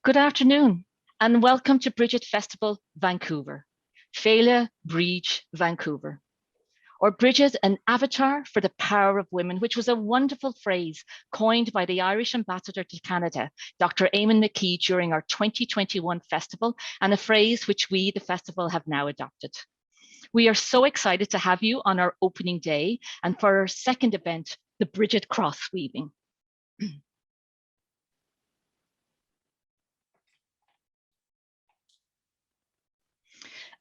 Good afternoon and welcome to Bridget Festival, Vancouver. Féile Brigid, Vancouver. Or Brigid, an avatar for the power of women, which was a wonderful phrase coined by the Irish ambassador to Canada, Dr. Eamon McKee, during our 2021 festival, and a phrase which we, the festival, have now adopted. We are so excited to have you on our opening day and for our second event, the Brigid Cross Weaving.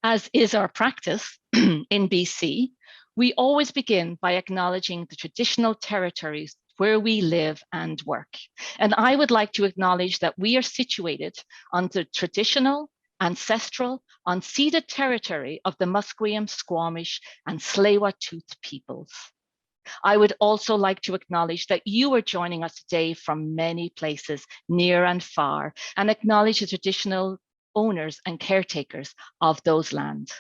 As is our practice in BC, we always begin by acknowledging the traditional territories where we live and work. And I would like to acknowledge that we are situated on the traditional, ancestral, unceded territory of the Musqueam, Squamish, and Tsleil-Waututh peoples. I would also like to acknowledge that you are joining us today from many places, near and far, and acknowledge the traditional owners and caretakers of those lands.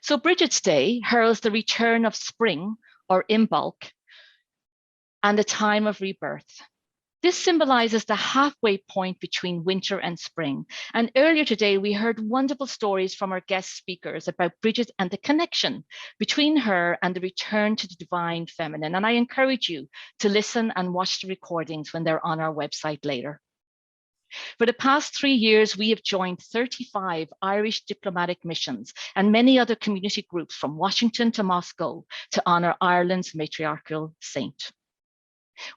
So Brigid's Day heralds the return of spring, or Imbolc, and the time of rebirth. This symbolizes the halfway point between winter and spring. And earlier today, we heard wonderful stories from our guest speakers about Brigid and the connection between her and the return to the divine feminine. And I encourage you to listen and watch the recordings when they're on our website later. For the past 3 years, we have joined 35 Irish diplomatic missions and many other community groups from Washington to Moscow to honor Ireland's matriarchal saint.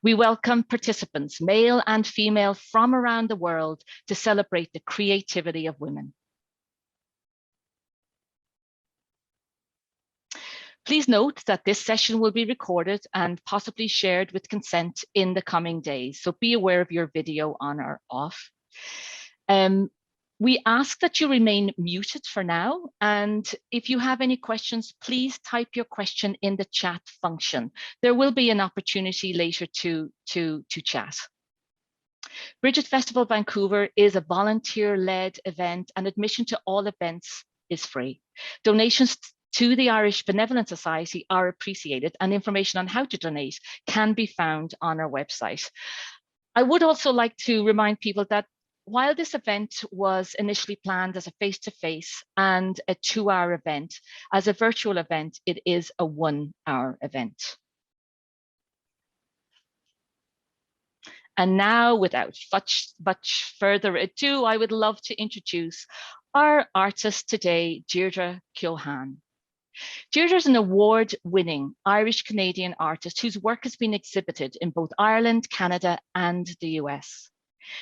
We welcome participants, male and female, from around the world to celebrate the creativity of women. Please note that this session will be recorded and possibly shared with consent in the coming days, so be aware of your video on or off. We ask that you remain muted for now, and if you have any questions, please type your question in the chat function. There will be an opportunity later to chat. Brigid Festival Vancouver is a volunteer-led event, and admission to all events is free. Donations to the Irish Benevolent Society are appreciated, and information on how to donate can be found on our website. I would also like to remind people that while this event was initially planned as a face-to-face and a 2-hour event, as a virtual event, it is a 1-hour event. And now, without much further ado, I would love to introduce our artist today, Deirdre Keohane. Deirdre is an award-winning Irish-Canadian artist whose work has been exhibited in both Ireland, Canada, and the US.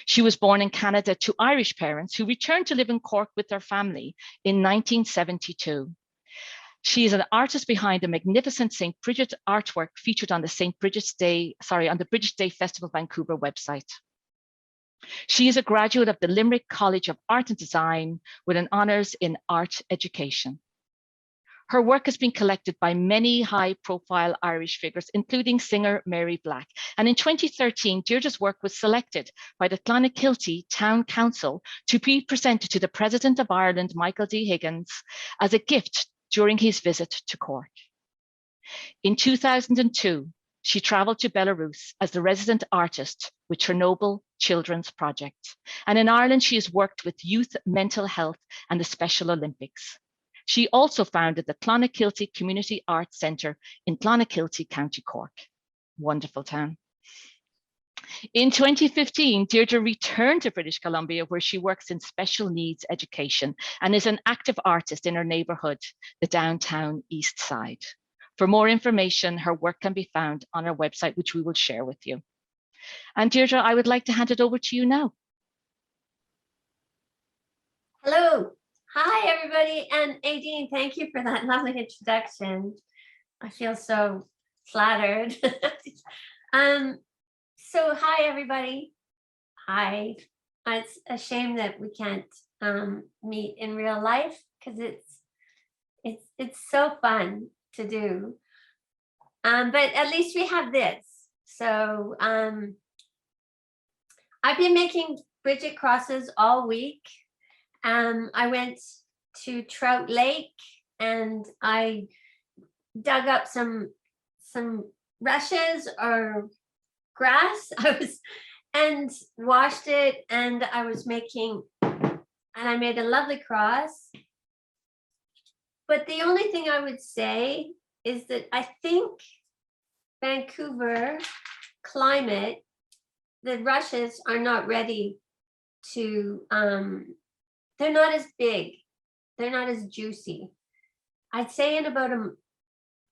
She was born in Canada to Irish parents who returned to live in Cork with their family in 1972. She is an artist behind the magnificent St. Brigid artwork featured on the Brigid Day Festival Vancouver website. She is a graduate of the Limerick College of Art and Design with an honours in art education. Her work has been collected by many high-profile Irish figures, including singer Mary Black. And in 2013, Deirdre's work was selected by the Clonakilty Town Council to be presented to the President of Ireland, Michael D. Higgins, as a gift during his visit to Cork. In 2002, she travelled to Belarus as the resident artist with Chernobyl Children's Project. And in Ireland, she has worked with youth mental health and the Special Olympics. She also founded the Clonakilty Community Arts Centre in Clonakilty, County Cork. Wonderful town. In 2015, Deirdre returned to British Columbia, where she works in special needs education and is an active artist in her neighbourhood, the downtown East Side. For more information, her work can be found on our website, which we will share with you. And Deirdre, I would like to hand it over to you now. Hello. Hi, everybody. And Aideen, thank you for that lovely introduction. I feel so flattered. So hi, everybody. Hi. It's a shame that we can't meet in real life because it's so fun to do. But at least we have this. So I've been making Brigid crosses all week. I went to Trout Lake and I dug up some rushes or grass. And washed it, and I was making, and I made a lovely cross. But the only thing I would say is that I think Vancouver climate, the rushes are not ready to, they're not as big, they're not as juicy. I'd say in about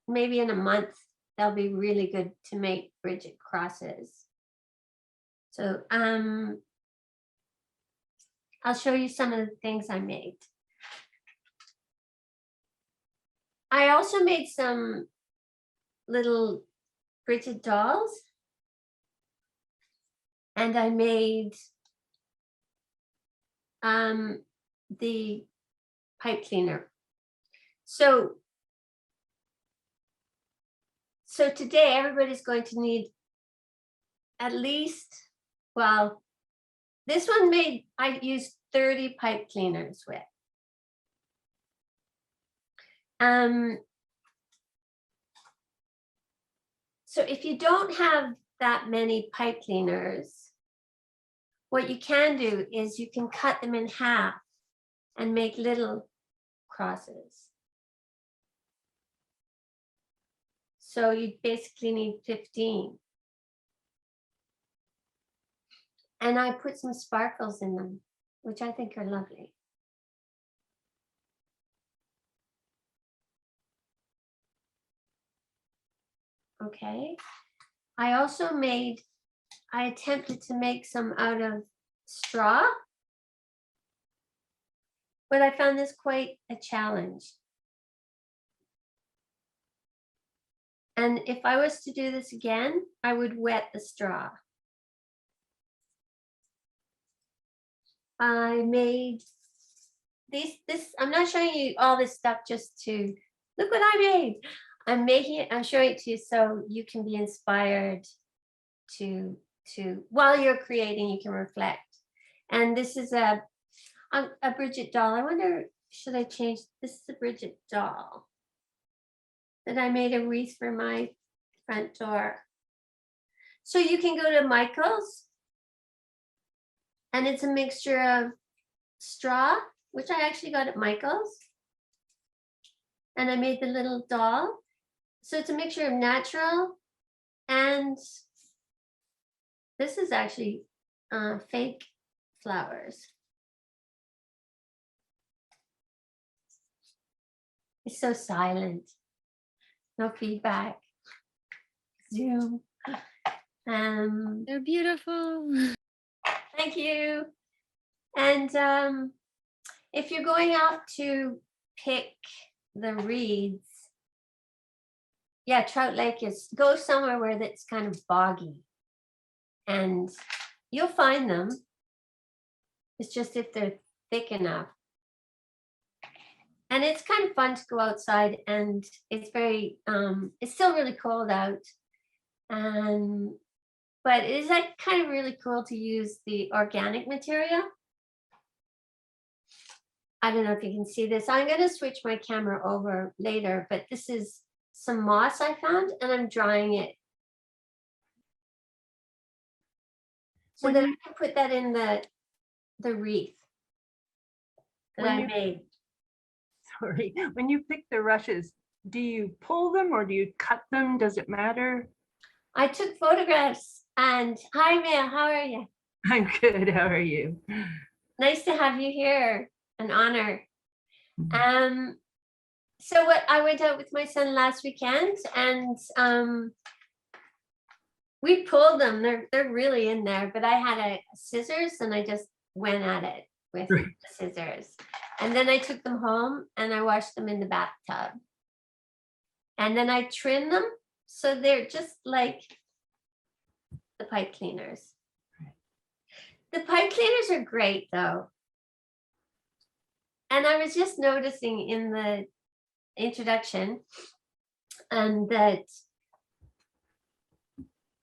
maybe in a month, they'll be really good to make Bridget crosses. So I'll show you some of the things I made. I also made some little Bridget dolls, and I made the pipe cleaner. So today everybody's going to need at least, well, this one I used 30 pipe cleaners with. So if you don't have that many pipe cleaners, what you can do is you can cut them in half and make little crosses. So you basically need 15. And I put some sparkles in them, which I think are lovely. Okay. I also I attempted to make some out of straw, but I found this quite a challenge. And if I was to do this again, I would wet the straw. I made I'm not showing you all this stuff just to look what I made. I'm showing it to you so you can be inspired to while you're creating, you can reflect. And this is a Bridget doll. I wonder, should I change? This is a Bridget doll that I made a wreath for my front door. So you can go to Michael's, and it's a mixture of straw, which I actually got at Michael's, and I made the little doll. So it's a mixture of natural, and this is actually fake flowers. It's so silent. No feedback. Zoom. They're beautiful. Thank you. And if you're going out to pick the reeds, yeah, Trout Lake go somewhere where that's kind of boggy, and you'll find them. It's just if they're thick enough. And it's kind of fun to go outside, and it's very, it's still really cold out. But it is like kind of really cool to use the organic material. I don't know if you can see this. I'm going to switch my camera over later, but this is some moss I found, and I'm drying it so that I can put that in the wreath that I made. Sorry, when you pick the rushes, do you pull them or do you cut them? Does it matter? I took photographs. And hi, Mia, how are you? I'm good. How are you? Nice to have you here. An honor. So I went out with my son last weekend, and we pulled them. They're really in there, but I had a scissors, and I just went at it with the scissors. And then I took them home and I washed them in the bathtub. And then I trimmed them so they're just like the pipe cleaners. The pipe cleaners are great though. And I was just noticing in the introduction that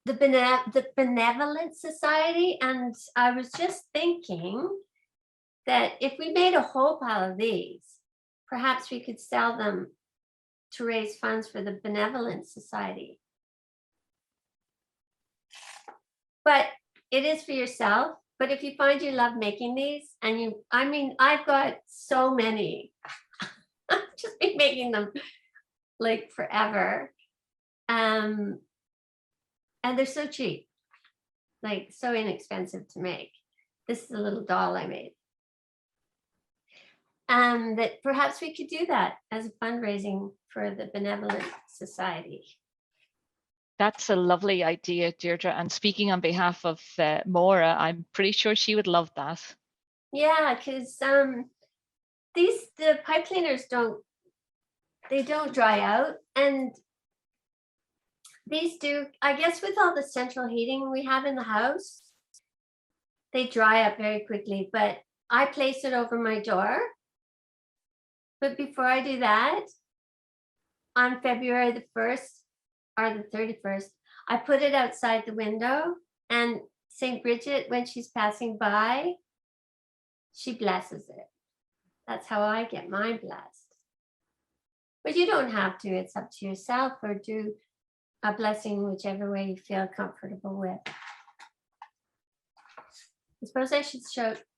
the Benevolent Society, and I was just thinking that if we made a whole pile of these, perhaps we could sell them to raise funds for the Benevolent Society. but it is for yourself. But if you find you love making these, and I mean, I've got so many. I've just been making them like forever. And they're so cheap, like so inexpensive to make. This is a little doll I made. That perhaps we could do that as a fundraising for the Benevolent Society. That's a lovely idea, Deirdre. And speaking on behalf of Maura, I'm pretty sure she would love that. Yeah, because the pipe cleaners don't dry out, and these do. I guess with all the central heating we have in the house, they dry up very quickly. But I place it over my door. But before I do that, on February the 1st or the 31st, I put it outside the window, and St. Bridget, when she's passing by, she blesses it. That's how I get mine blessed. But you don't have to, it's up to yourself, or do a blessing whichever way you feel comfortable with. I suppose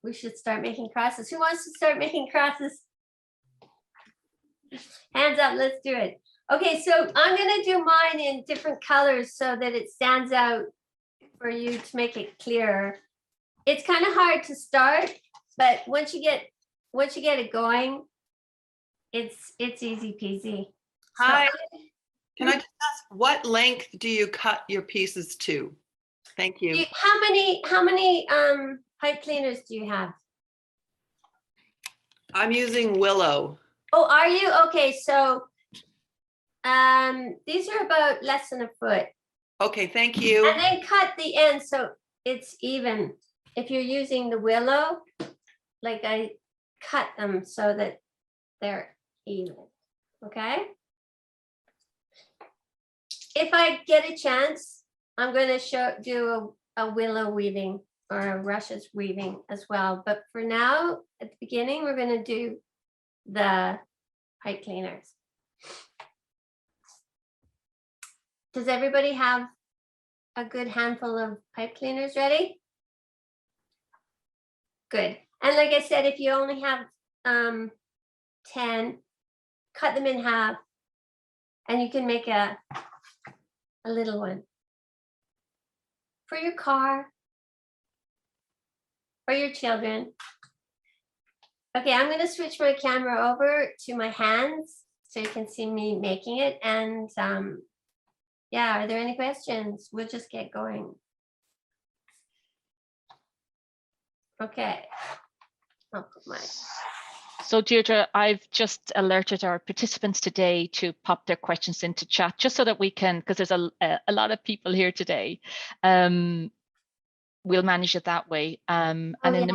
we should start making crosses. Who wants to start making crosses? Hands up, let's do it. Okay, so I'm gonna do mine in different colors so that it stands out for you to make it clearer. It's kind of hard to start, but once you get it going, it's easy peasy. Hi, can I just ask, what length do you cut your pieces to? Thank you. How many pipe cleaners do you have? I'm using willow. Oh, are you? Okay, so these are about less than a foot. Okay, thank you. And then cut the end so it's even. If you're using the willow, like I cut them so that they're even, okay? If I get a chance, I'm gonna do a willow weaving or a rushes weaving as well. But for now, at the beginning, we're gonna do the pipe cleaners. Does everybody have a good handful of pipe cleaners ready? Good. And like I said, if you only have 10, cut them in half, and you can make a little one for your car, for your children. Okay, I'm going to switch my camera over to my hands so you can see me making it. And yeah, are there any questions? We'll just get going. Okay. I'll put my... So Deirdre, I've just alerted our participants today to pop their questions into chat, just so that we can, because there's a lot of people here today. We'll manage it that way. And in the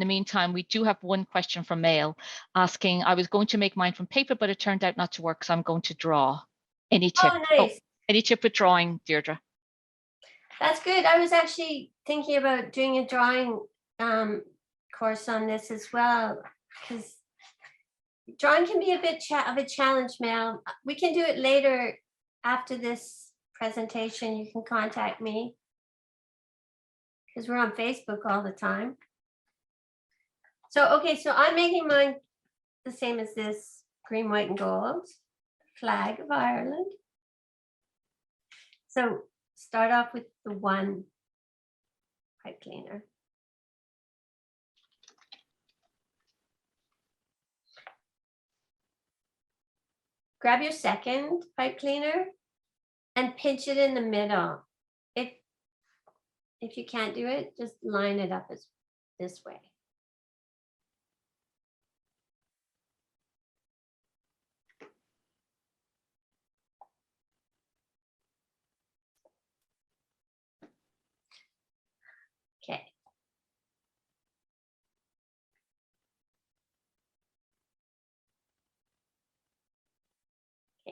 meantime, we do have one question from Mail asking, I was going to make mine from paper, but it turned out not to work, so I'm going to draw. Any tip? Oh, nice. Any tip with drawing, Deirdre? That's good. I was actually thinking about doing a drawing course on this as well, because drawing can be a bit of a challenge, Mel. We can do it later after this presentation. You can contact me because we're on Facebook all the time. So, okay, so I'm making mine the same as this, green, white, and gold, flag of Ireland. So start off with the one pipe cleaner. Grab your second pipe cleaner and pinch it in the middle. If you can't do it, just line it up as this way. Okay.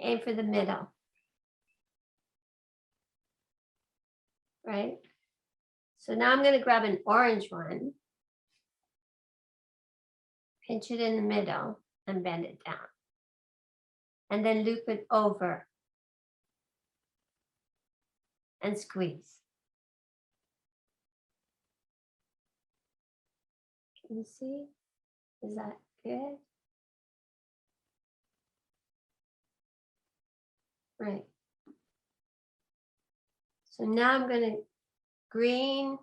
Aim for the middle. Right? So now I'm going to grab an orange one, pinch it in the middle, and bend it down. And then loop it over. and squeeze. Can you see? Is that good? Right. So now I'm going to green.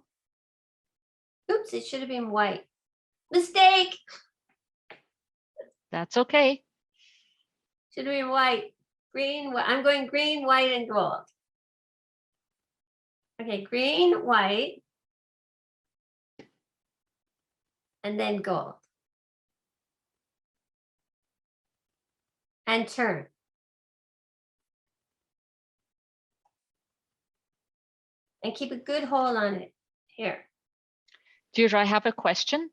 Oops, it should have been white. Mistake. That's okay. Should have been white. Green. I'm going green, white, and gold. Okay, green, white, and then gold. And turn. And keep a good hold on it. Here. Deirdre, I have a question.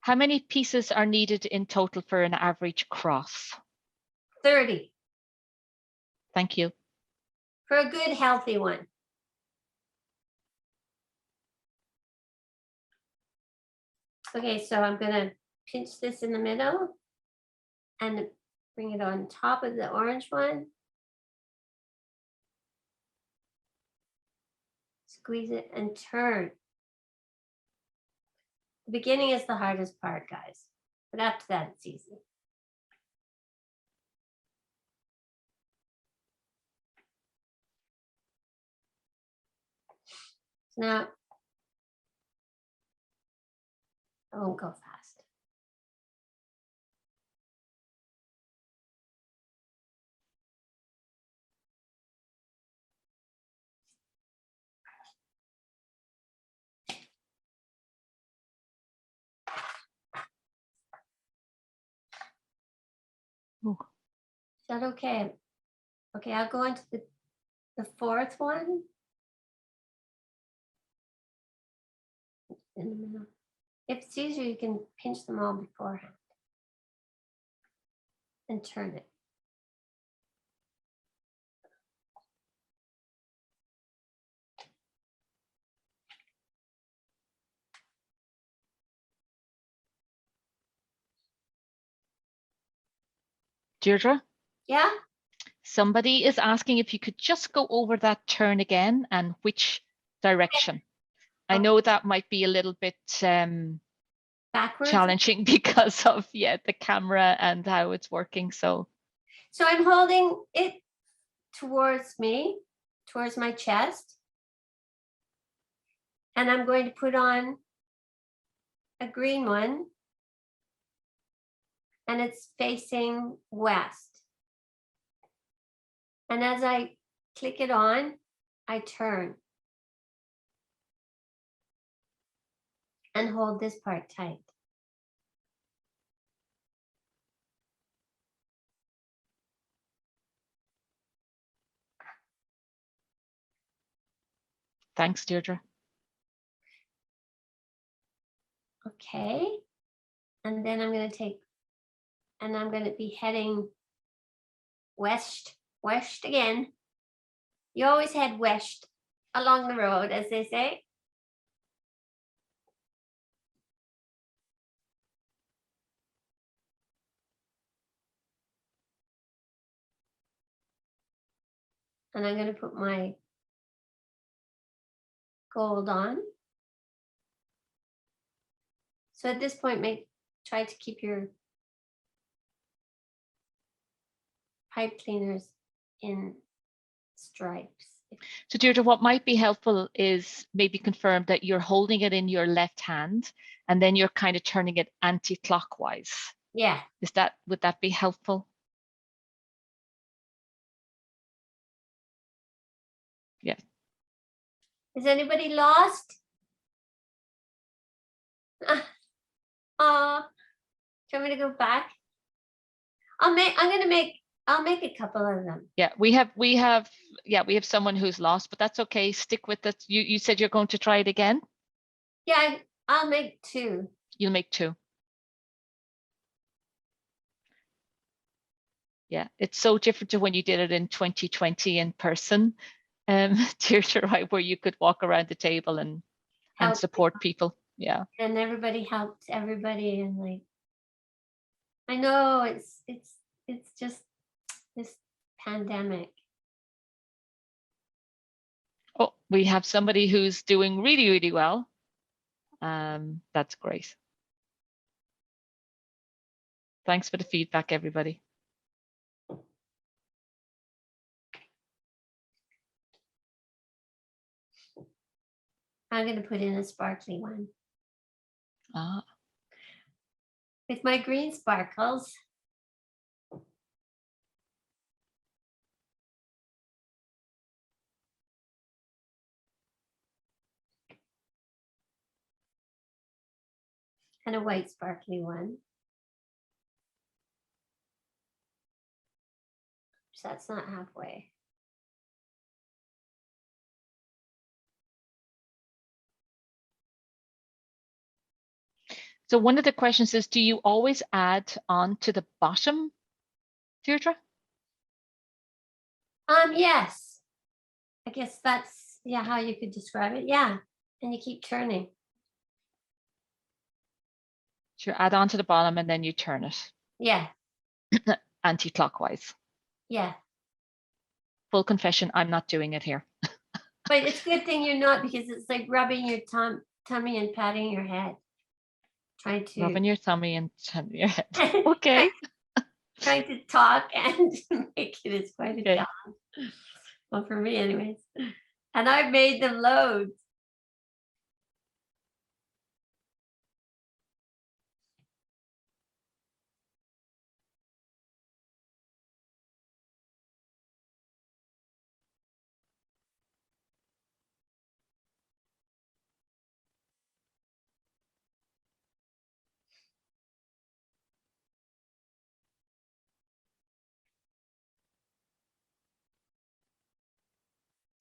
How many pieces are needed in total for an average cross? 30 Thank you. for a good, healthy one. Okay, so I'm going to pinch this in the middle and bring it on top of the orange one. Squeeze it and turn. The beginning is the hardest part, guys, but after that, it's easy. So now, I won't go fast. Ooh. Is that okay? Okay, I'll go into the fourth one. In the middle. If it's easier, you can pinch them all beforehand and turn it. Deirdre, Yeah? somebody is asking if you could just go over that turn again and which direction. I know that might be a little bit Backwards. challenging because of the camera and how it's working. So I'm holding it towards me, towards my chest. And I'm going to put on a green one. And it's facing west. And as I click it on, I turn. And hold this part tight. thanks, Deirdre. Okay. And then I'm going to take, and I'm going to be heading west again. You always head west along the road, as they say. And I'm going to put my gold on. So at this point, try to keep your pipe cleaners in stripes. So Deirdre, what might be helpful is maybe confirm that you're holding it in your left hand and then you're kind of turning it anti-clockwise. Yeah. Would that be helpful? Yeah. Is anybody lost? Do you want me to go back? I'll make a couple of them. Yeah, we have someone who's lost, but that's okay. Stick with it. You said you're going to try it again? Yeah, I'll make 2. You'll make 2. Yeah, it's so different to when you did it in 2020 in person, Deirdre, right, where you could walk around the table and support people. Yeah. And everybody helped everybody, and like, I know it's just this pandemic. Oh, we have somebody who's doing really, really well. That's great. Thanks for the feedback, everybody. I'm going to put in a sparkly one Ah, with my green sparkles. And a white sparkly one. So that's not halfway. so one of the questions is, do you always add on to the bottom, Deirdre? Yes. I guess that's, yeah, how you could describe it. Yeah. And you keep turning. So you add on to the bottom and then you turn it Yeah. anti-clockwise. Yeah. Full confession, I'm not doing it here. But it's a good thing you're not, because it's like rubbing your tummy and patting your head. Trying to Rubbing your tummy and turning your head. Okay. trying to talk and make it is quite a Okay. challenge. Well, for me anyways. And I've made them loads.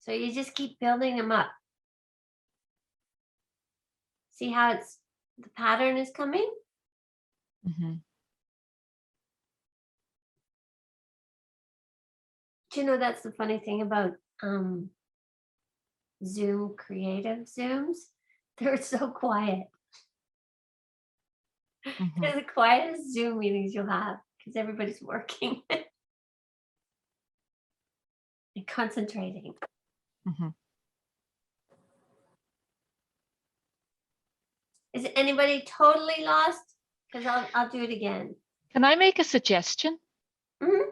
So you just keep building them up. See how it's the pattern is coming? Mm-hmm. Do you know that's the funny thing about Zoom creative Zooms? They're so quiet. Mm-hmm. They're the quietest Zoom meetings you'll have because everybody's working and concentrating. Mm-hmm. Is anybody totally lost? Because I'll do it again. Can I make a suggestion? Mm-hmm.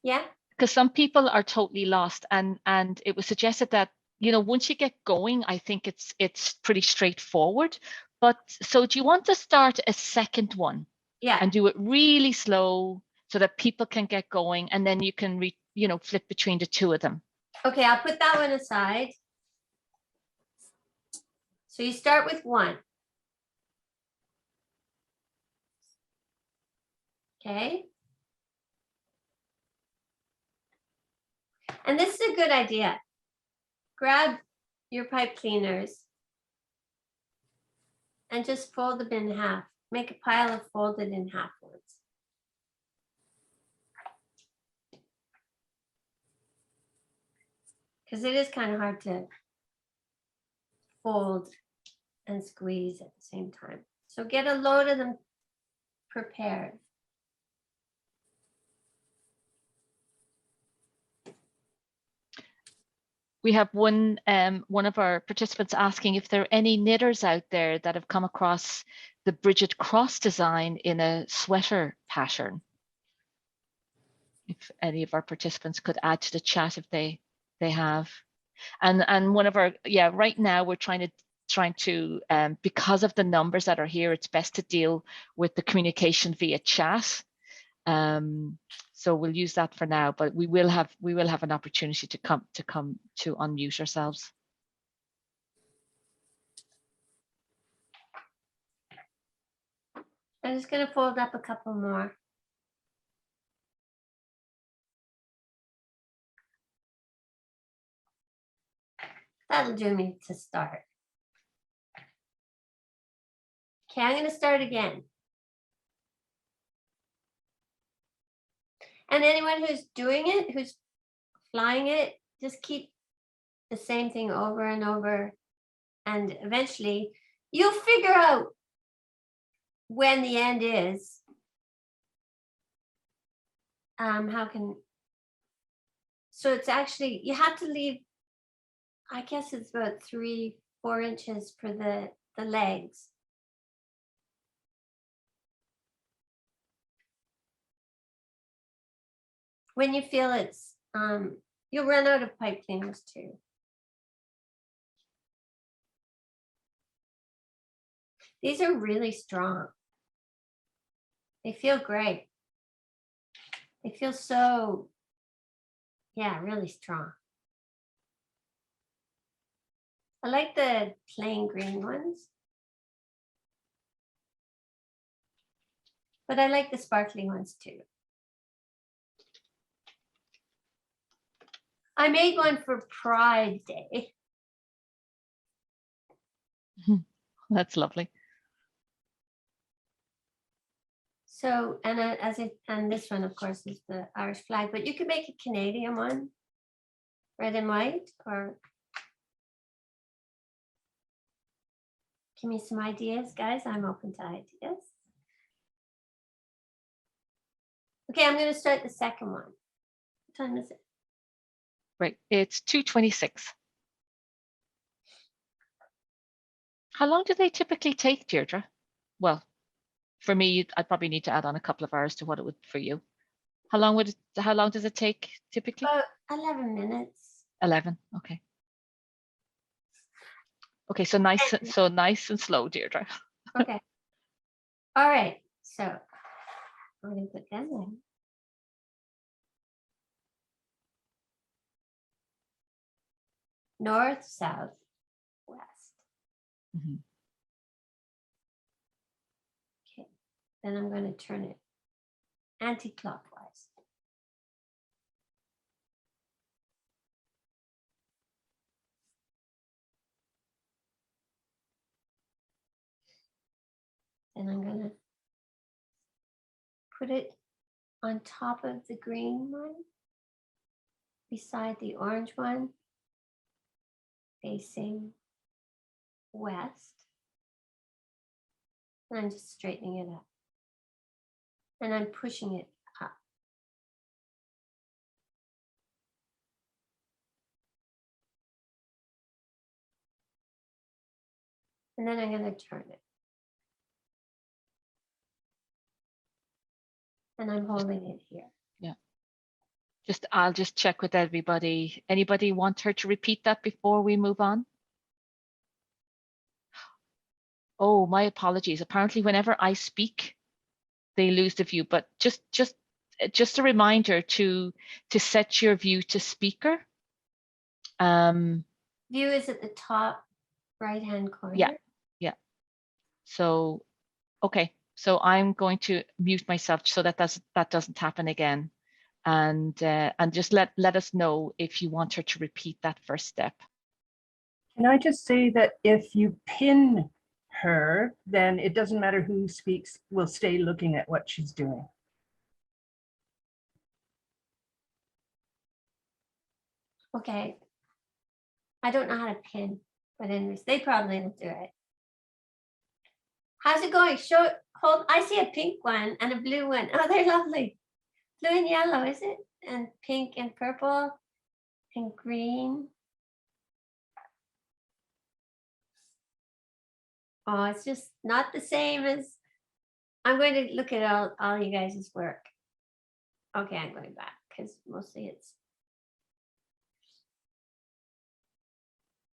Yeah. Because some people are totally lost, and it was suggested that, you know, once you get going, I think it's pretty straightforward. But so do you want to start a second one? Yeah. And do it really slow so that people can get going, and then you can flip between the two of them. Okay, I'll put that one aside. So you start with one. Okay. And this is a good idea. Grab your pipe cleaners and just fold them in half. Make a pile of folded in half ones. Because it is kind of hard to fold and squeeze at the same time. So get a load of them prepared. We have one of our participants asking if there are any knitters out there that have come across the Brigid cross design in a sweater pattern. If any of our participants could add to the chat if they have. And one of our, yeah, right now we're trying to because of the numbers that are here, it's best to deal with the communication via chat. So we'll use that for now, but we will have an opportunity to unmute ourselves. I'm just going to fold up a couple more. That'll do me to start. Okay, I'm going to start again. And anyone who's doing it, who's flying it, just keep the same thing over and over. And eventually you'll figure out when the end is. So it's actually, you have to leave I guess it's about 3-4 inches for the legs. When you feel it's, you'll run out of pipe cleaners too. These are really strong. They feel great. They feel so, yeah, really strong. I like the plain green ones. But I like the sparkly ones too. I made one for Pride Day. That's lovely. So, and this one, of course, is the Irish flag, but you could make a Canadian one, red and white, or give me some ideas, guys. I'm open to ideas. Okay, I'm going to start the second one. What time is it? Right, it's 2:26. How long do they typically take, Deirdre? Well, for me, I'd probably need to add on a couple of hours to what it would for you. How long does it take typically? About 11 minutes. 11. Okay. Okay, so nice and slow, Deirdre. Okay. All right. So I'm going to put them in. North, south, west. Mhm. Okay. Then I'm going to turn it anti-clockwise. Then I'm going to put it on top of the green one, beside the orange one, facing west. And I'm just straightening it up. And I'm pushing it up. And then I'm going to turn it. And I'm holding it here. Yeah. I'll just check with everybody. Anybody want her to repeat that before we move on? Oh, my apologies. Apparently, whenever I speak, they lose the view. But just a reminder to set your view to speaker. View is at the top right-hand corner. Yeah. So, okay. So I'm going to mute myself so that doesn't happen again, and just let us know if you want her to repeat that first step. Can I just say that if you pin her, then it doesn't matter who speaks, we'll stay looking at what she's doing. Okay. I don't know how to pin, but anyways, they probably will do it. How's it going? Hold. I see a pink one and a blue one. Oh, they're lovely. Blue and yellow, is it? And pink and purple and green. Oh, it's just not the same as. I'm going to look at all you guys' work. Okay, I'm going back because mostly it's.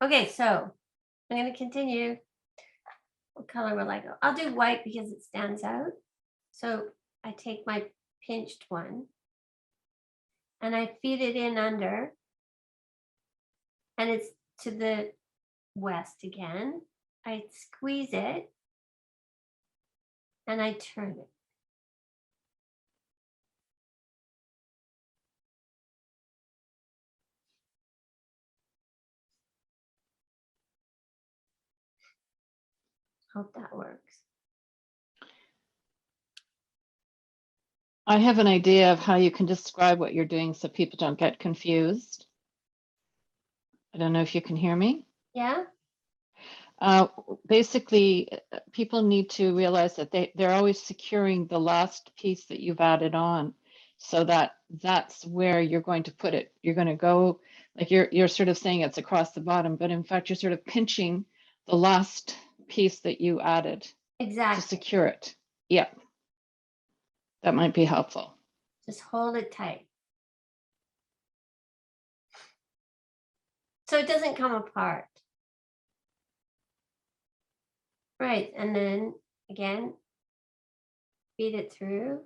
Okay, so I'm going to continue. What color will I go? I'll do white because it stands out. So I take my pinched one and I feed it in under, and it's to the west again. I squeeze it and I turn it. Hope that works. I have an idea of how you can describe what you're doing so people don't get confused. I don't know if you can hear me. Yeah? Basically, people need to realize that they're always securing the last piece that you've added on. So that's where you're going to put it. You're going to go, like you're sort of saying it's across the bottom, but in fact, you're sort of pinching the last piece that you added to Exactly. secure it. Yeah, that might be helpful. Just hold it tight. So it doesn't come apart. Right, and then again, feed it through,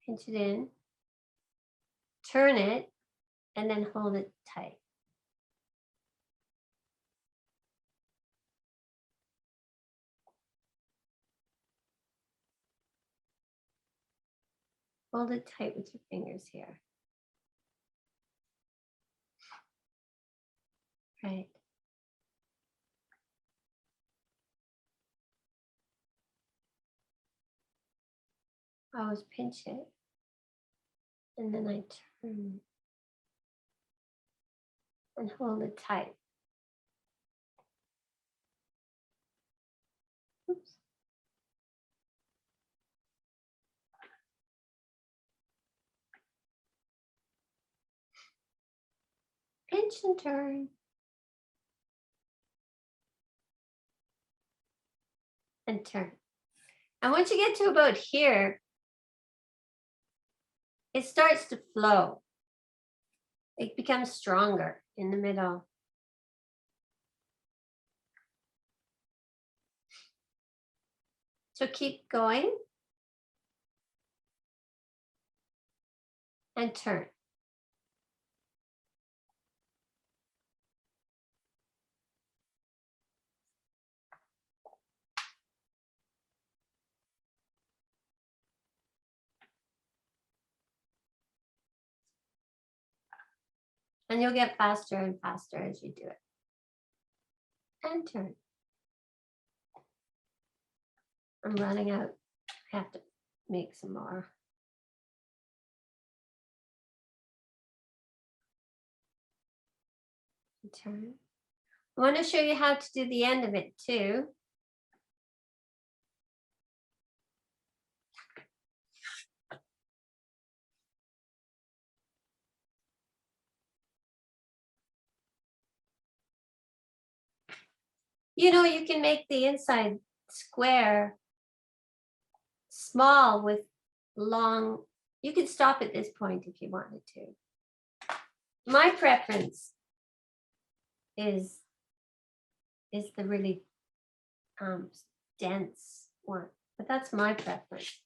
pinch it in, turn it, and then hold it tight. Hold it tight with your fingers here. Right. I always pinch it, and then I turn and hold it tight. Oops. Pinch and turn. And turn. And once you get to about here, it starts to flow. It becomes stronger in the middle. So keep going and turn. And you'll get faster and faster as you do it. And turn. I'm running out. I have to make some more. Turn. I want to show you how to do the end of it too. You know, you can make the inside square small with long. You can stop at this point if you wanted to. My preference is the really dense one, but that's my preference.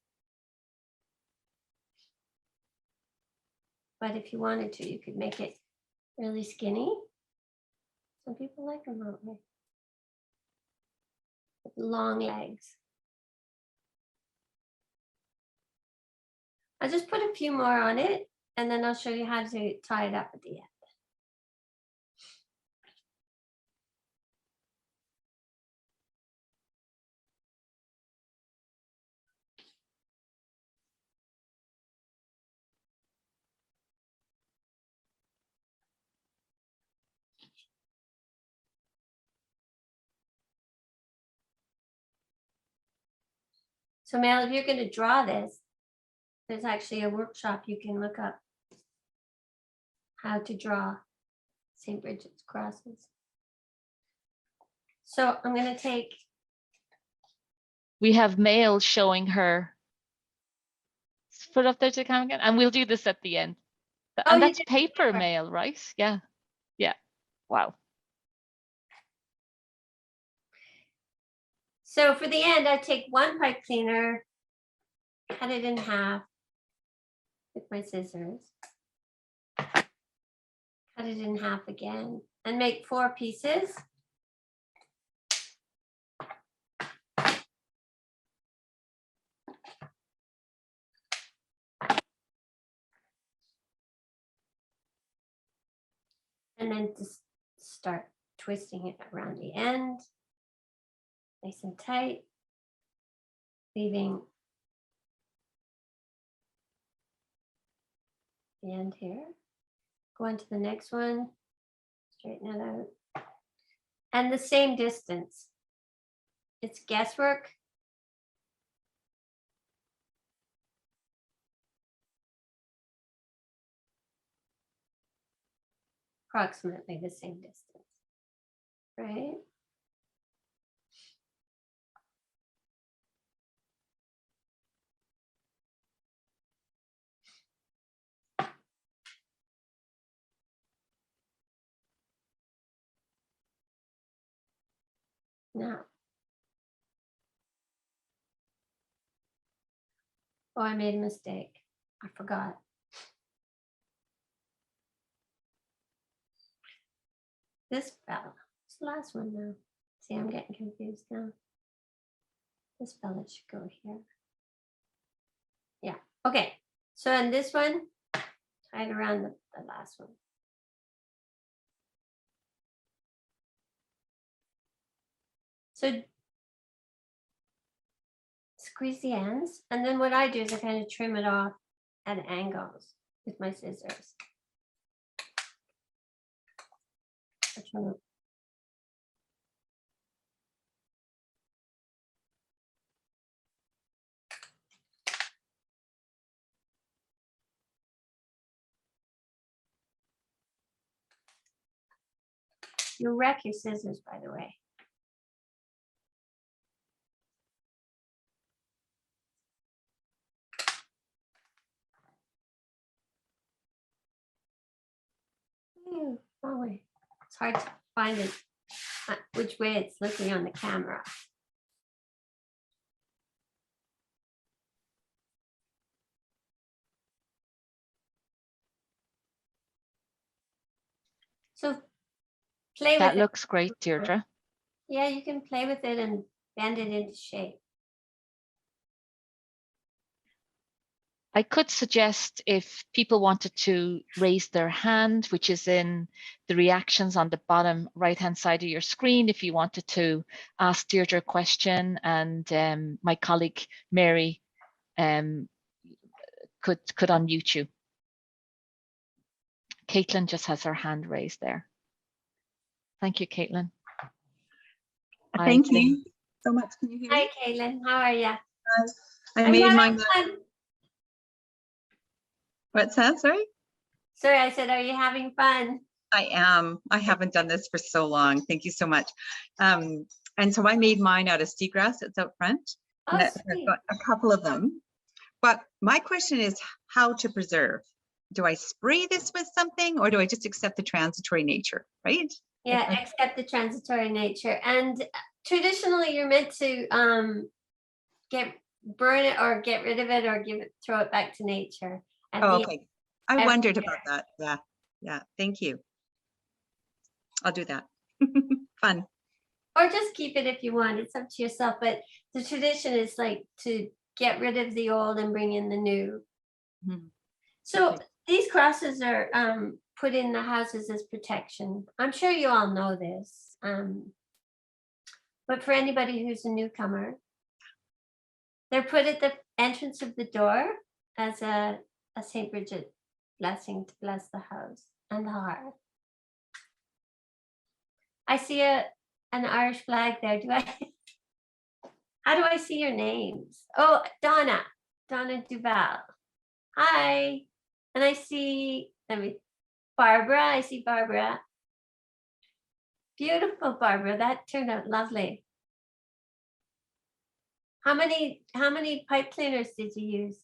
But if you wanted to, you could make it really skinny. Some people like them that way. With long legs. I'll just put a few more on it, and then I'll show you how to tie it up at the end. So Mel, if you're going to draw this, there's actually a workshop you can look up how to draw St. Bridget's crosses. So I'm going to take. We have mail showing her. Put up there to the camera again, and we'll do this at the end. Oh, And you that's did paper paper. mail, right? Yeah. Yeah. Wow. So for the end, I take one pipe cleaner, cut it in half with my scissors, cut it in half again, and make 4 pieces. And then just start twisting it around the end, nice and tight, leaving the end here. Go on to the next one, straighten it out. And the same distance. It's guesswork. approximately the same distance, right? Now, oh, I made a mistake. I forgot. This fella, it's the last one now. See, I'm getting confused now. This fella should go here. Yeah, okay. So in this one, tie it around the last one. So squeeze the ends, and then what I do is I kind of trim it off at angles with my scissors. I trim it. You'll wreck your scissors, by the way. Ew, wrong way. It's hard to find it, which way it's looking on the camera. So play with That it. looks great, Deirdre. Yeah, you can play with it and bend it into shape. I could suggest if people wanted to raise their hand, which is in the reactions on the bottom right-hand side of your screen, if you wanted to ask Deirdre a question, and my colleague Mary could unmute you. Caitlin just has her hand raised there. Thank you, Caitlin. Thank you so much. Can you hear Hi, me? Caitlin. How are you? I made mine. What's that? Sorry? Sorry, I said, are you having fun? I am. I haven't done this for so long. Thank you so much. And so I made mine out of seagrass that's out front. Oh, And I've sweet. got a couple of them. But my question is how to preserve. Do I spray this with something or do I just accept the transitory nature, right? Yeah, accept the transitory nature. And traditionally, you're meant to burn it or get rid of it or throw it back to nature. Oh, okay. I every wondered year. about that. Yeah. Yeah. Thank you. I'll do that. Fun. Or just keep it if you want. It's up to yourself. But the tradition is like to get rid of the old and bring in the new. Mhm. So Okay. these crosses are put in the houses as protection. I'm sure you all know this. But for anybody who's a newcomer, they're put at the entrance of the door as a St. Bridget blessing to bless the house and the hearth. I see an Irish flag there. How do I see your names? Oh, Donna Duval. Hi. And I see, Barbara. I see Barbara. Beautiful, Barbara. That turned out lovely. How many pipe cleaners did you use?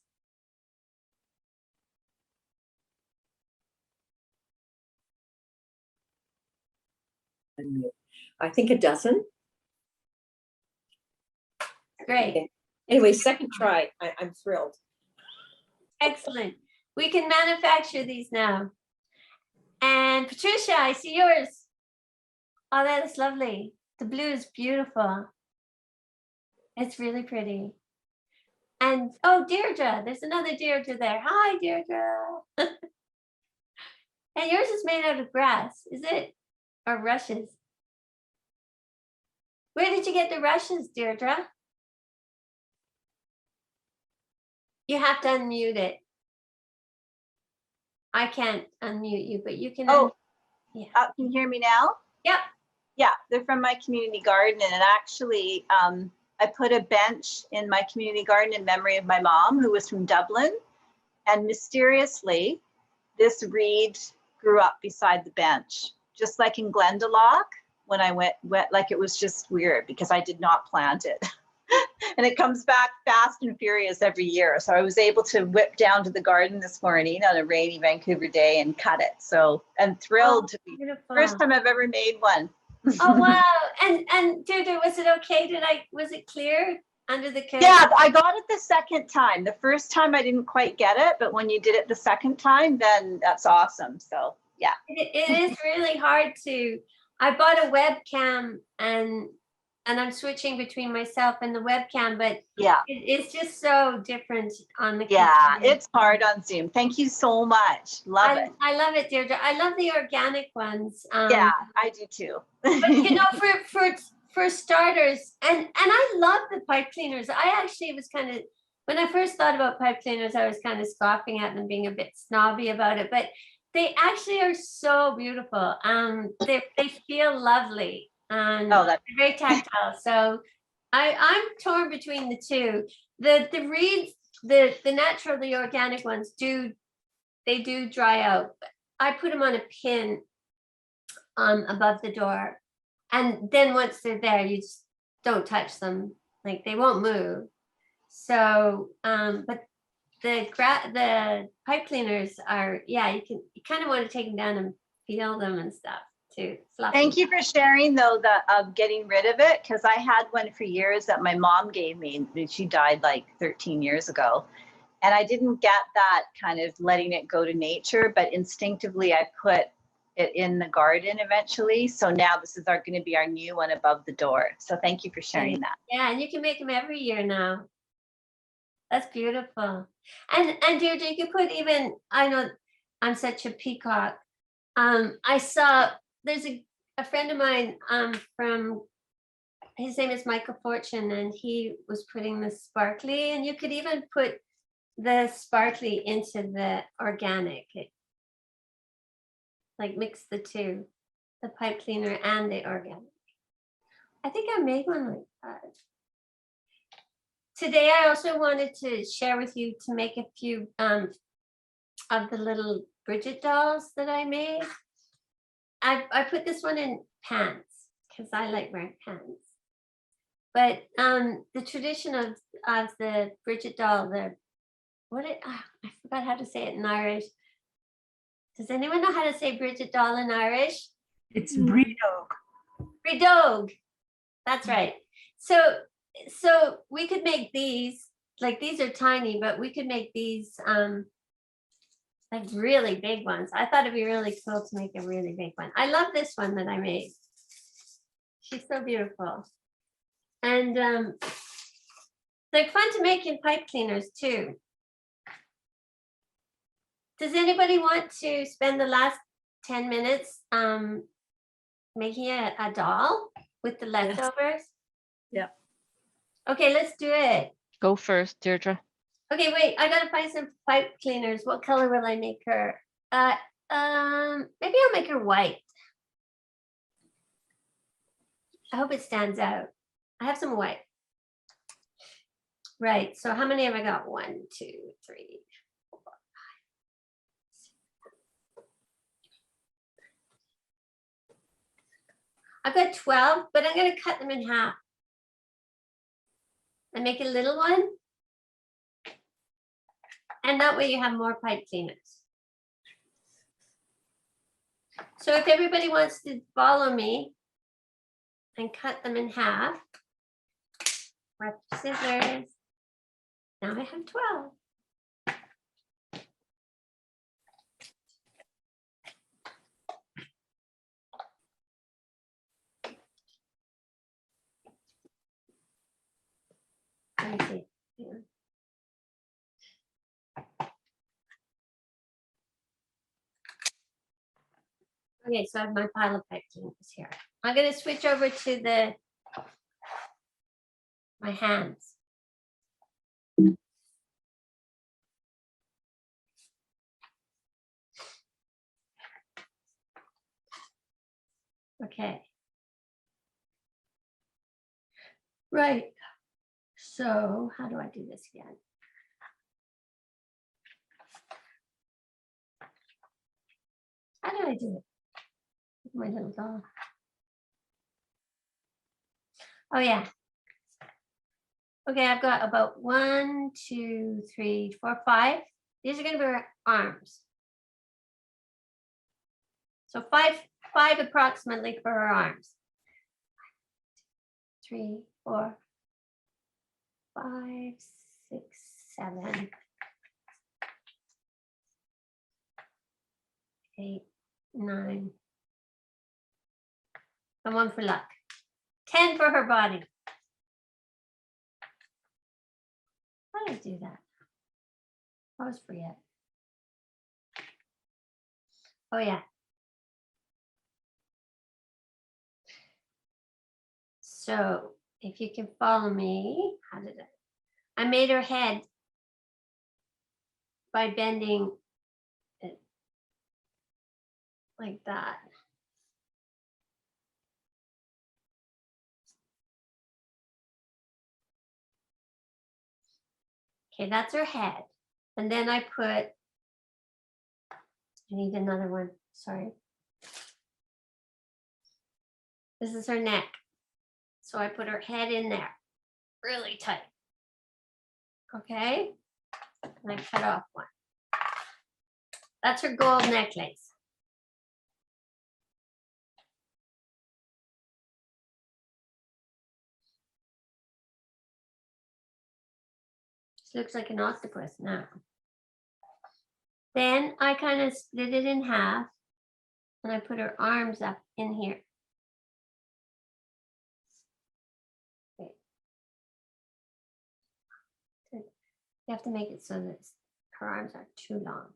I think a dozen. Great. Okay. Anyway, second try. I'm thrilled. Excellent. We can manufacture these now. And Patricia, I see yours. Oh, that is lovely. The blue is beautiful. It's really pretty. And oh, Deirdre, there's another Deirdre there. Hi, Deirdre. And yours is made out of grass, is it? Or rushes? Where did you get the rushes, Deirdre? You have to unmute it. I can't unmute you, but you can. Oh, yeah. Can you hear me now? Yep. Yeah, they're from my community garden, and actually, I put a bench in my community garden in memory of my mom, who was from Dublin, and mysteriously, this reed grew up beside the bench, just like in Glendalough when I went, like it was just weird because I did not plant it. And it comes back fast and furious every year. So I was able to whip down to the garden this morning on a rainy Vancouver day and cut it. So I'm thrilled to be Beautiful. first time I've ever made one. Oh wow! And Deirdre, was it okay? Was it clear under the curtain? Yeah, I got it the second time. The first time I didn't quite get it, but when you did it the second time, then that's awesome. So yeah. It is really hard to. I bought a webcam and I'm switching between myself and the webcam, but Yeah. it's just so different on the Yeah, computer. it's hard on Zoom. Thank you so much. Love it. I love it, Deirdre. I love the organic ones. Yeah, I do too. But you know, for starters, and I love the pipe cleaners. I actually was kind of, when I first thought about pipe cleaners, I was kind of scoffing at them, being a bit snobby about it, but they actually are so beautiful. They feel lovely and Oh, they're very tactile. So I'm torn between the two. The reeds, the natural, the organic ones do dry out. I put them on a pin above the door, and then once they're there, you just don't touch them. Like they won't move. So, but the pipe cleaners are, yeah, you kind of want to take them down and feel them and stuff too. Thank you for sharing though, of getting rid of it, because I had one for years that my mom gave me. She died like 13 years ago. And I didn't get that kind of letting it go to nature, but instinctively I put it in the garden eventually. So now this is going to be our new one above the door. So thank you for sharing that. Yeah, and you can make them every year now. That's beautiful. And Deirdre, you can put even, I know I'm such a peacock. I saw there's a friend of mine from, his name is Michael Fortune, and he was putting the sparkly, and you could even put the sparkly into the organic. Like mix the two, the pipe cleaner and the organic. I think I made one like that. Today, I also wanted to share with you to make a few of the little Bridget dolls that I made. I put this one in pants because I like wearing pants. But the tradition of the Bridget doll, I forgot how to say it in Irish. Does anyone know how to say Bridget doll in Irish? It's Bridog. Bridog. That's right. So we could make these, like these are tiny, but we could make these like really big ones. I thought it'd be really cool to make a really big one. I love this one that I made. She's so beautiful. And they're fun to make in pipe cleaners too. Does anybody want to spend the last 10 minutes making a doll with the leftovers? Yeah. Okay, let's do it. Go first, Deirdre. Okay, wait, I gotta find some pipe cleaners. What color will I make her? Maybe I'll make her white. I hope it stands out. I have some white. Right, so how many have I got? 1, 2, 3, 4, 5. I've got 12, but I'm gonna cut them in half and make a little one. And that way you have more pipe cleaners. So if everybody wants to follow me and cut them in half, grab scissors. Now I have 12. Let me see. Yeah. Okay, so I have my pile of pipe cleaners here. I'm going to switch over to my hands. Okay. Right. So how do I do this again? How do did I do it? My little doll. Oh yeah. Okay, I've got about 1, 2, 3, 4, 5. These are going to be her arms. So five approximately for her arms. 3, 4, 5, 6, 7, 8, 9. And 1 for luck. 10 for her body. How did I do that? I always forget. Oh yeah. So if you can follow me, how did I made her head by bending it like that. Okay, that's her head. And then I need another one, sorry. This is her neck. So I put her head in there, really tight. Okay, and I cut off one. That's her gold necklace. She looks like an octopus now. Then I kind of split it in half and I put her arms up in here. Okay. You have to make it so that her arms aren't too long.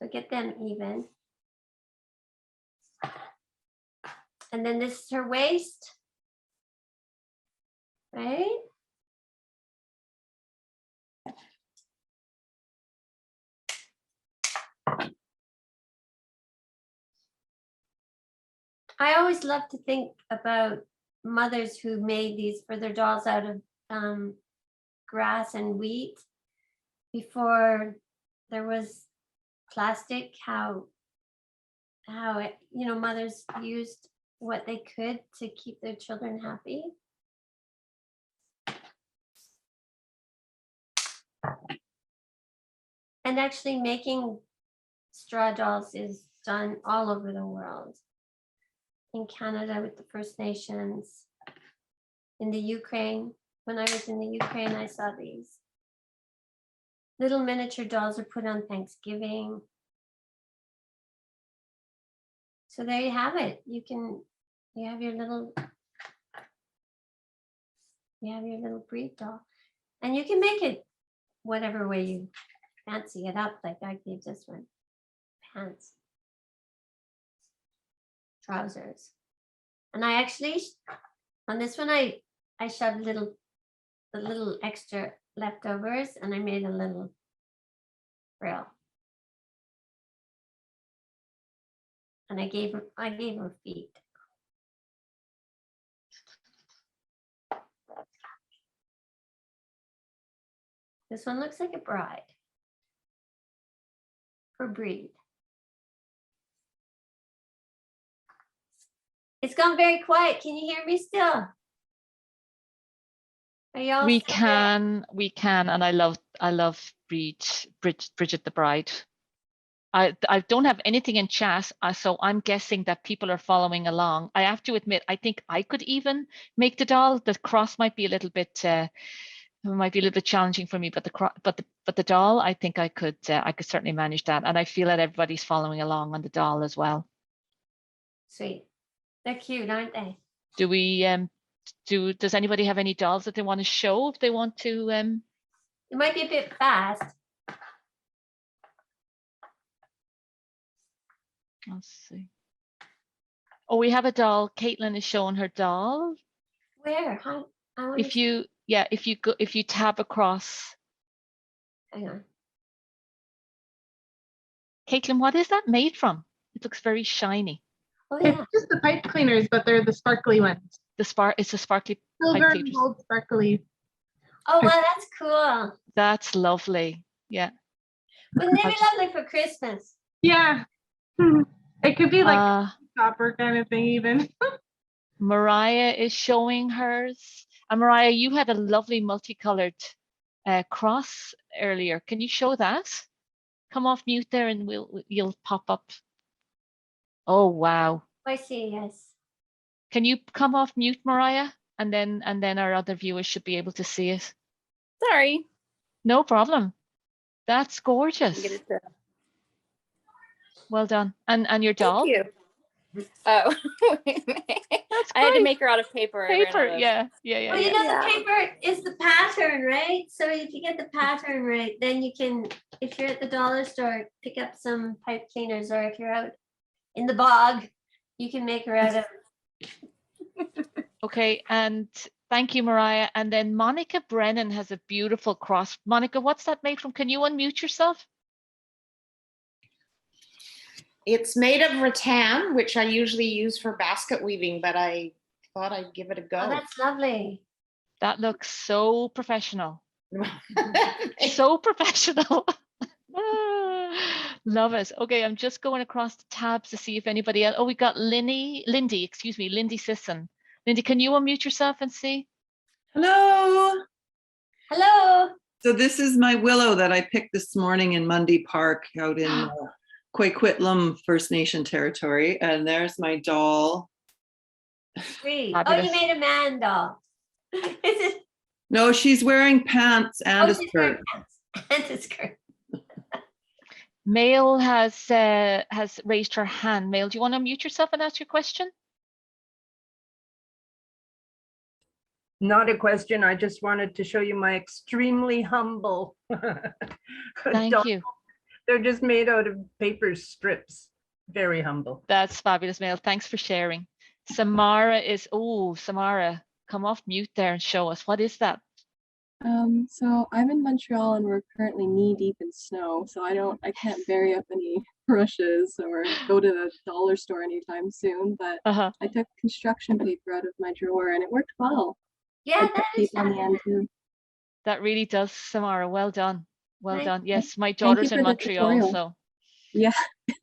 So get them even. And then this is her waist, right? I always love to think about mothers who made these for their dolls out of grass and wheat before there was plastic, how it, mothers used what they could to keep their children happy. And actually making straw dolls is done all over the world. In Canada with the First Nations, in the Ukraine. When I was in the Ukraine, I saw these. Little miniature dolls are put on Thanksgiving. So there you have it. You have your little Brigid doll. And you can make it whatever way you fancy it up, like I gave this one. Pants. Trousers. And I actually, on this one, I shoved the little extra leftovers and I made a little frill. And I gave her feet. This one looks like a bride for Brigid. It's gone very quiet. Can you hear me still? Are y'all We still there? can, and I love Bridget the Bride. I don't have anything in chat, so I'm guessing that people are following along. I have to admit, I think I could even make the doll. The cross might be a little bit challenging for me, but the doll, I think I could certainly manage that, and I feel that everybody's following along on the doll as well. Sweet. They're cute, aren't they? Do we does anybody have any dolls that they want to show if they want to? It might be a bit fast. Let's see. Oh, we have a doll. Caitlin is showing her doll. Where? How? If you tab across. Hang on. Caitlin, what is that made from? It looks very shiny. Oh, It's yeah. just the pipe cleaners, but they're the sparkly ones. It's a sparkly pipe Silver and cleaners. gold sparkly. Oh, wow, that's cool. That's lovely. Yeah. Wouldn't they I'll be just- lovely for Christmas? Yeah. It could be like Uh, a copper kind of thing even. Mariah is showing hers. And Mariah, you had a lovely multicolored cross earlier. Can you show that? Come off mute there and you'll pop up. Oh, wow. I see, yes. Can you come off mute, Mariah? And then our other viewers should be able to see it. Sorry. No problem. That's gorgeous. Get it to... Well done. And your doll? Thank you. Oh, That's I had to great. make her out of paper. I ran Paper, out of- yeah. Well, you know, the paper is the pattern, right? So if you get the pattern right, then you can, if you're at the dollar store, pick up some pipe cleaners, or if you're out in the bog, you can make her out of. Okay, and thank you, Mariah. And then Monica Brennan has a beautiful cross. Monica, what's that made from? Can you unmute yourself? It's made of rattan, which I usually use for basket weaving, but I thought I'd give it a Oh, go. that's lovely. That looks so professional. So professional. Love it. Okay, I'm just going across the tabs to see if anybody else. Oh, we got Lindy Sisson. Lindy, can you unmute yourself and see? Hello. Hello. So this is my willow that I picked this morning in Mundy Park out in Quaquitlam First Nation territory. And there's my doll. Sweet. Fabulous. Oh, you made a man doll. Is it? No, she's wearing pants and a Oh, she's wearing skirt. pants and a skirt. Mail has raised her hand. Mail, do you want to unmute yourself and ask your question? Not a question. I just wanted to show you my extremely humble. Thank doll. you. They're just made out of paper strips. Very humble. That's fabulous, Mail. Thanks for sharing. Samara, come off mute there and show us. What is that? So I'm in Montreal and we're currently knee deep in snow, so I can't bury up any brushes or go to the dollar store anytime soon, but Uh-huh. I took construction paper out of my drawer and it worked well. Yeah, I that put is tape on the end too. That really does, Samara. Well done. Well Thank done. you. Yes, my Thank you daughter's for in the Montreal, tutorial. so Yeah,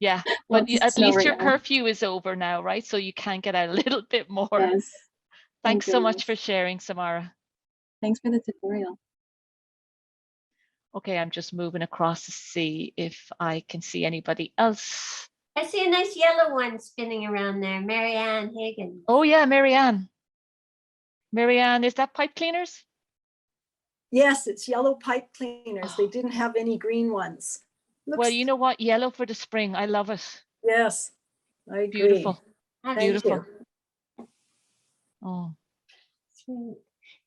yeah. But lots of at snow least right your now. curfew is over now, right? So you can get out a little bit more. Yes. Thanks Thank so much for goodness. sharing, Samara. Thanks for the tutorial. Okay, I'm just moving across to see if I can see anybody else. I see a nice yellow one spinning around there. Marianne Higgins. Oh yeah, Marianne. Marianne, is that pipe cleaners? Yes, it's yellow pipe cleaners. They didn't have any green ones. Well, you know what? Yellow for the spring. I love it. Yes, I agree. Beautiful. That's Thank Beautiful. you. Oh. sweet.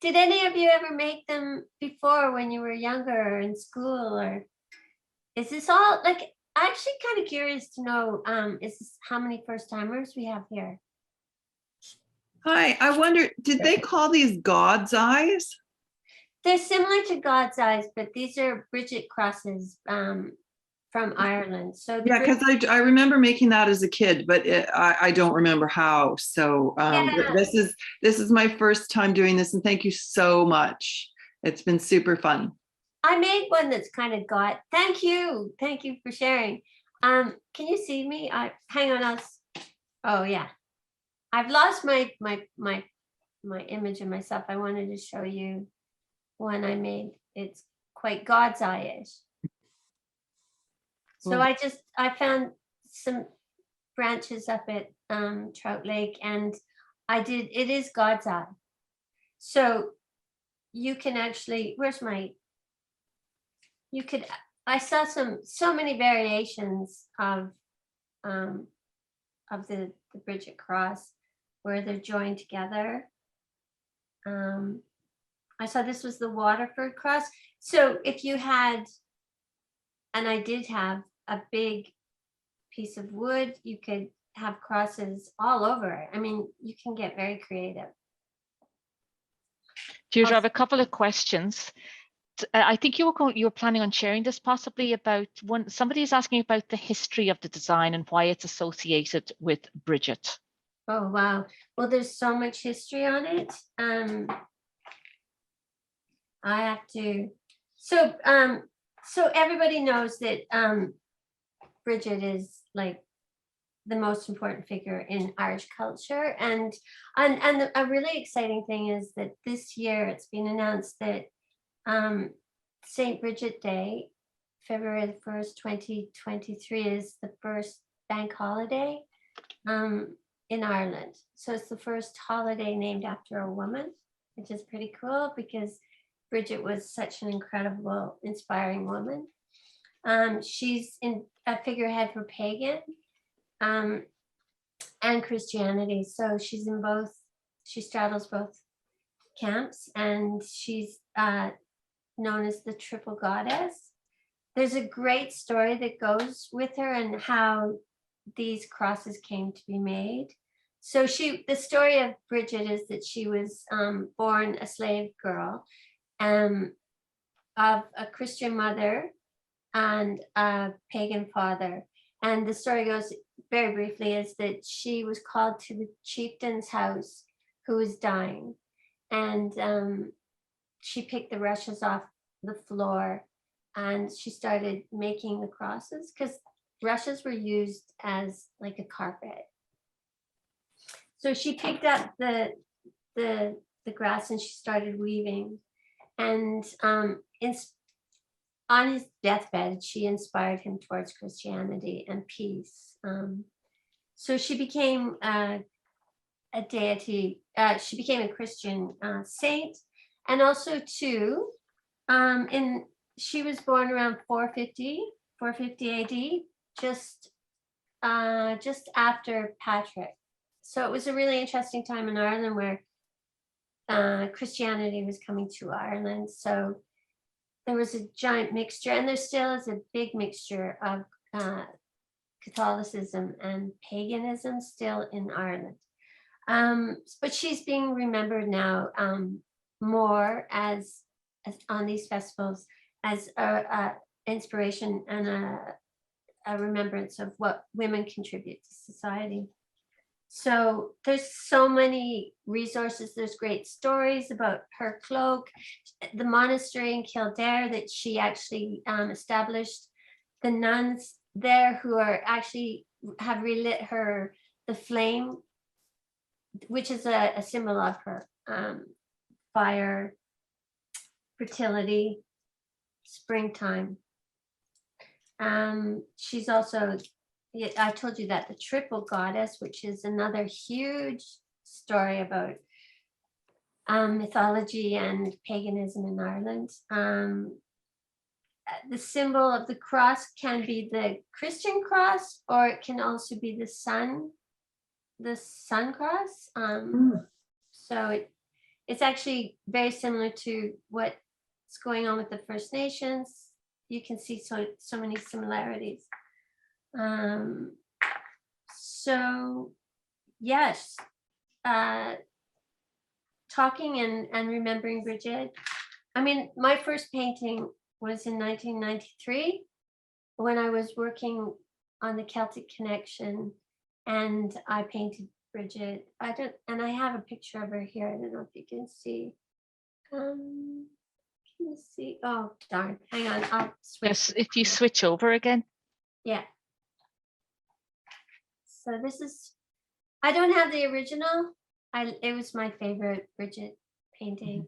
Did any of you ever make them before when you were younger or in school, or is this all like? I'm actually kind of curious to know. Is this how many first timers we have here? Hi, I wonder, did they call these God's eyes? They're similar to God's eyes, but these are Bridget crosses from Ireland. So the Yeah, because I remember making that as a kid, but I don't remember how. So Yeah. this is my first time doing this, and thank you so much. It's been super fun. I made one that's kind of got. Thank you for sharing. Can you see me? Hang on. Oh yeah, I've lost my image of myself. I wanted to show you one I made. It's quite God's eye-ish. So I found some branches up at Trout Lake, and it is God's eye. So you can actually, I saw so many variations of the Bridget cross where they're joined together. I saw this was the Waterford cross. So if you had, and I did have a big piece of wood, you could have crosses all over it. I mean, you can get very creative. Deirdre, I have a couple of questions. I think you were planning on sharing this possibly about somebody is asking about the history of the design and why it's associated with Bridget. Oh, wow. Well, there's so much history on it. I have to, so everybody knows that Bridget is like the most important figure in Irish culture. And a really exciting thing is that this year it's been announced that St. Bridget Day, February 1st, 2023 is the first bank holiday in Ireland. So it's the first holiday named after a woman, which is pretty cool because Bridget was such an incredible, inspiring woman. She's a figurehead for pagan and Christianity. So she's in both, she straddles both camps, and she's known as the triple goddess. There's a great story that goes with her and how these crosses came to be made. So the story of Bridget is that she was born a slave girl of a Christian mother and a pagan father. And the story goes very briefly is that she was called to the chieftain's house who was dying. And she picked the rushes off the floor and she started making the crosses because rushes were used as like a carpet. So she picked up the grass and she started weaving. And on his deathbed, she inspired him towards Christianity and peace. So she became a deity. She became a Christian saint, and also too, she was born around 450 AD, just after Patrick. So it was a really interesting time in Ireland where Christianity was coming to Ireland. So there was a giant mixture, and there still is a big mixture of Catholicism and paganism still in Ireland. But she's being remembered now more as on these festivals as a inspiration and a remembrance of what women contribute to society. So there's so many resources. There's great stories about her cloak, the monastery in Kildare that she actually established, the nuns there who are actually have relit the flame, which is a symbol of her fire, fertility, springtime. She's also, I told you that the triple goddess, which is another huge story about mythology and paganism in Ireland. The symbol of the cross can be the Christian cross, or it can also be the sun cross. So it's actually very similar to what's going on with the First Nations. You can see so many similarities. So yes, talking and remembering Brigid. I mean, my first painting was in 1993 when I was working on the Celtic Connection, and I painted Brigid. And I have a picture of her here. I don't know if you can see. Can you see? Oh, darn. Hang on. I'll switch. Yes, if you switch over again. Yeah. So this is, I don't have the original. It was my favorite Brigid painting.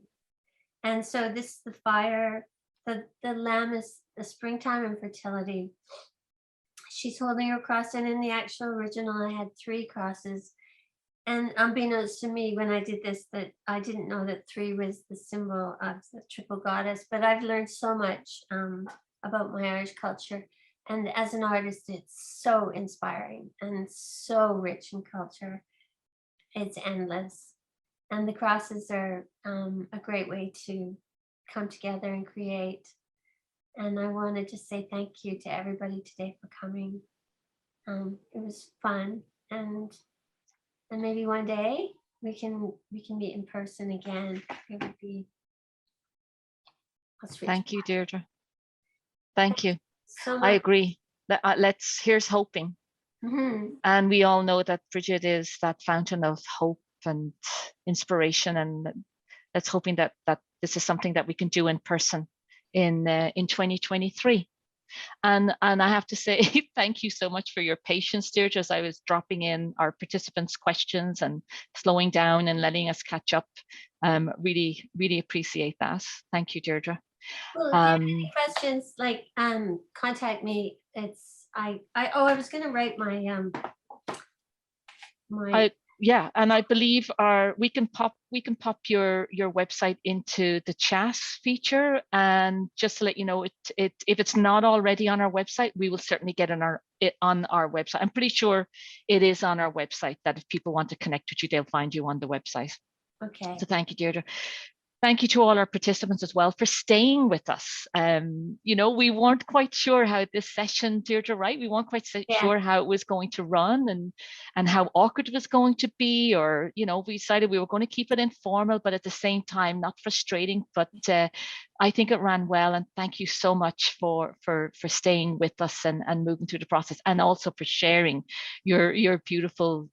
And so this is the fire, the lamb is the springtime and fertility. She's holding her cross, and in the actual original, I had 3 crosses. And unbeknownst to me, when I did this, that I didn't know that 3 was the symbol of the triple goddess, but I've learned so much about my Irish culture. And as an artist, it's so inspiring and so rich in culture. It's endless. And the crosses are a great way to come together and create. And I wanted to say thank you to everybody today for coming. It was fun, and maybe one day we can meet in person again. It would be Let's reach Thank you, Deirdre. Thank you. so I much. agree. Here's hoping. Mhm. And we all know that Bridget is that fountain of hope and inspiration. And let's hoping that this is something that we can do in person in 2023. And I have to say, thank you so much for your patience, Deirdre, as I was dropping in our participants' questions and slowing down and letting us catch up. Really, really appreciate that. Thank you, Deirdre. Well, if you have any questions, like contact me. It's I was gonna write my Yeah, and I believe we can pop your website into the chat feature, and just to let you know, if it's not already on our website, we will certainly get it on our website. I'm pretty sure it is on our website, that if people want to connect with you, they'll find you on the website. Okay. So thank you, Deirdre. Thank you to all our participants as well for staying with us. We weren't quite sure how this session, Deirdre, right? We weren't quite sure how it was going to run and how awkward it was going to be, or, we decided we were going to keep it informal, but at the same time, not frustrating. But I think it ran well. And thank you so much for staying with us and moving through the process, and also for sharing your beautiful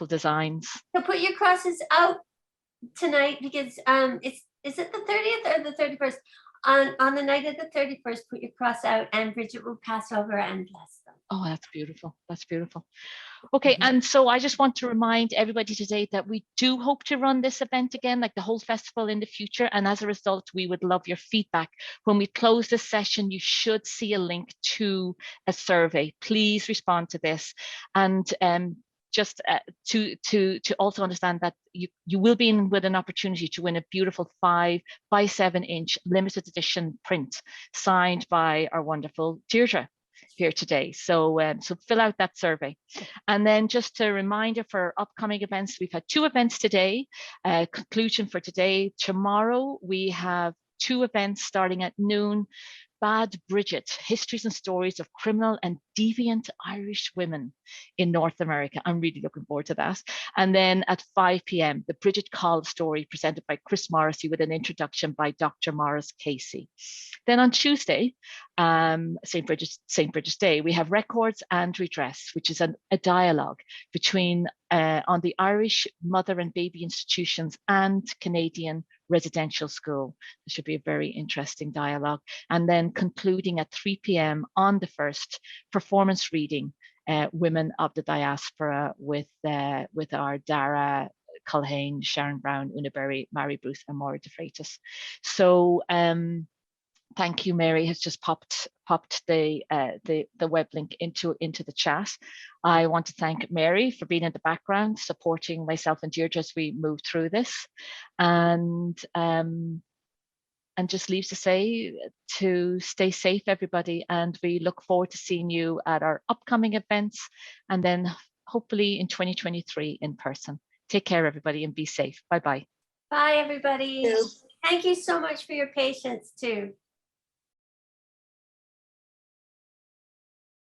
designs. So put your crosses out tonight, because is it the 30th or the 31st? On the night of the 31st, put your cross out, and Bridget will pass over and bless them. Oh, that's beautiful. That's beautiful. Okay, and so I just want to remind everybody today that we do hope to run this event again, like the whole festival, in the future. And as a result, we would love your feedback. When we close this session, you should see a link to a survey. Please respond to this. And just to also understand that you will be in with an opportunity to win a beautiful 5 by 7 inch limited edition print signed by our wonderful Deirdre here today. So fill out that survey. And then just a reminder for upcoming events, we've had 2 events today. Conclusion for today: tomorrow we have 2 events starting at noon. Bad Bridget, Histories and Stories of Criminal and Deviant Irish Women in North America. I'm really looking forward to that. And then at 5 p.m, the Bridget Call story presented by Chris Morrissey with an introduction by Dr. Morris Casey. Then on Tuesday, St. Bridget's Day, we have Records and Redress, which is a dialogue between on the Irish mother and baby institutions and Canadian residential school. This should be a very interesting dialogue. And then concluding at 3 p.m. on the 1st, performance reading, Women of the Diaspora, with our Dara Culhane, Sharon Brown, Una Berry, Mary Bruce, and Maura De Freitas. So thank you. Mary has just popped the web link into the chat. I want to thank Mary for being in the background, supporting myself and Deirdre as we move through this, and just leaves to say to stay safe, everybody, and we look forward to seeing you at our upcoming events, and then hopefully in 2023 in person. Take care, everybody, and be safe. Bye-bye. Bye, everybody. Yes. Thank you so much for your patience too.